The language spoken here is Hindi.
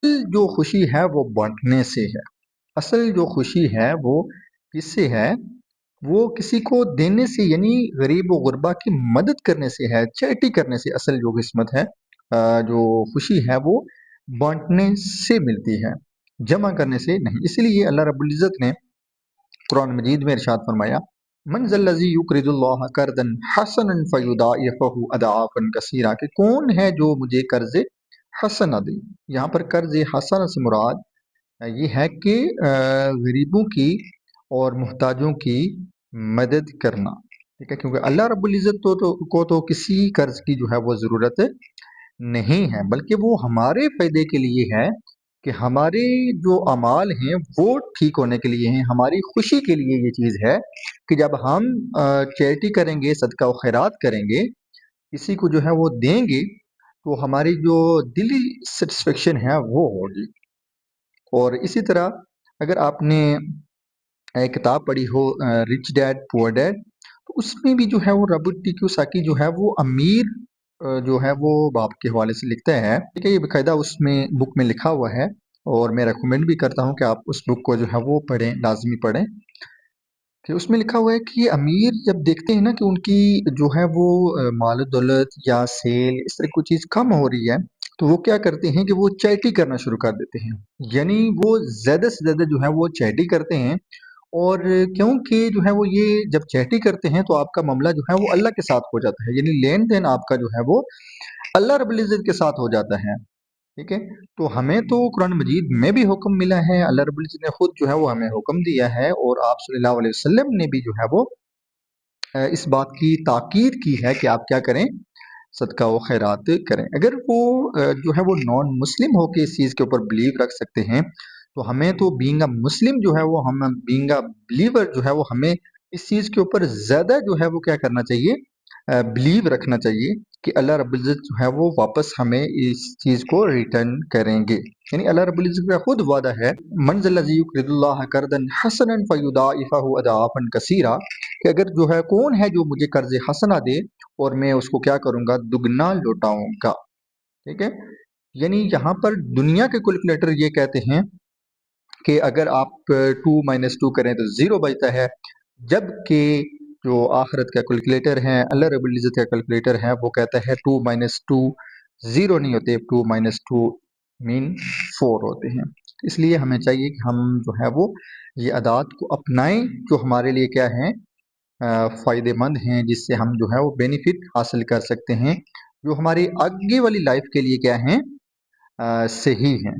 जो खुशी है वो बाँटने से है। असल जो खुशी है वो किससे है? वो किसी को देने से यानी गरीब व गुरबा की मदद करने से है, चैरिटी करने से असल जो किस्मत है जो खुशी है वो बाँटने से मिलती है, जमा करने से नहीं। इसीलिए अल्लाह रब्बुल इज़्ज़त ने कुरान मजीद में इरशाद फरमाया, मन ज़ल्लज़ी युक़रिदुल्लाह कर्दन हसनन फ़युदाइफ़हु अदआफ़न कसीरा कि कौन है जो मुझे कर्ज़ हसना दे। यहाँ पर कर्ज़ हसना से मुराद ये है कि गरीबों की और मोहताजों की मदद करना, ठीक है? क्योंकि अल्लाह रब्बुल इज़्ज़त को तो किसी कर्ज़ की जो है वो ज़रूरत नहीं है, बल्कि वो हमारे फ़ायदे के लिए है कि हमारे जो अमाल हैं वो ठीक होने के लिए हैं, हमारी खुशी के लिए ये चीज़ है कि जब हम चैरिटी करेंगे, सदका व खैरात करेंगे, किसी को जो है वो देंगे, तो हमारी जो दिली सैटिस्फैक्शन है वो होगी। और इसी तरह अगर आपने एक किताब पढ़ी हो रिच डैड पुअर डैड, तो उसमें भी जो है वो रॉबर्ट टी कियोसाकी जो है वो अमीर जो है वो बाप के हवाले से लिखते हैं, ठीक है? ये बाकायदा उसमें बुक में लिखा हुआ है और मैं रेकमेंड भी करता हूँ कि आप उस बुक को जो है वो पढ़ें, लाज़मी पढ़ें। कि उसमें लिखा हुआ है कि अमीर जब देखते हैं ना कि उनकी जो है वो माल-ओ-दौलत या सेल इस तरह कोई चीज़ कम हो रही है, तो वो क्या करते हैं कि वो चैरिटी करना शुरू कर देते हैं। यानी वो ज़्यादा से ज़्यादा जो है वो चैरिटी करते हैं और क्योंकि जो है वो ये जब चैरिटी करते हैं तो आपका मामला जो है वो अल्लाह के साथ हो जाता है। यानी लेन-देन आपका जो है वो अल्लाह रब्बुल इज़्ज़त के साथ हो जाता है। ठीक है? तो हमें तो कुरान मजीद में भी हुक्म मिला है, अल्लाह रब्बुल इज़्ज़त ने खुद जो है वो हमें हुक्म दिया है और आप सल्लल्लाहु अलैहि वसल्लम ने भी जो है वो इस बात की ताकीद की है कि आप क्या करें, सदका व खैरात करें। अगर वो जो है वो नॉन मुस्लिम होके इस चीज़ के ऊपर बिलीव रख सकते हैं, तो हमें तो बीइंग अ मुस्लिम जो है वो हम बीइंग अ बिलीवर जो है वो हमें इस चीज़ के ऊपर ज़्यादा जो है वो क्या करना चाहिए बिलीव रखना चाहिए कि अल्लाह रब्बुल इज़्ज़त जो है वो वापस हमें इस चीज़ को रिटर्न करेंगे। यानी अल्लाह रब्बुल इज़्ज़त का खुद वादा है, मन ज़ल्लज़ी युक़रिदुल्लाह कर्दन हसनन फ़युदाइफ़हु अदआफ़न कसीरा कि अगर जो है कौन है जो मुझे कर्ज़ हसना दे और मैं उसको क्या करूँगा दुगना लौटाऊँगा, ठीक है? यानी यहाँ पर दुनिया के कैलकुलेटर ये कहते हैं कि अगर आप 2 माइनस 2 करें तो 0 बचता है, जबकि जो आखिरत का कैलकुलेटर है, अल्लाह रब्बुल इज़्ज़त का कैलकुलेटर है, वो कहता है 2 माइनस 2 0 नहीं होते, 2 माइनस 2 मीन 4 होते हैं। इसलिए हमें चाहिए कि हम जो है वो ये आदात को अपनाएँ जो हमारे लिए क्या हैं फ़ायदेमंद हैं, जिससे हम जो है वो बेनिफिट हासिल कर सकते हैं, जो हमारी आगे वाली लाइफ़ के लिए क्या हैं सही हैं।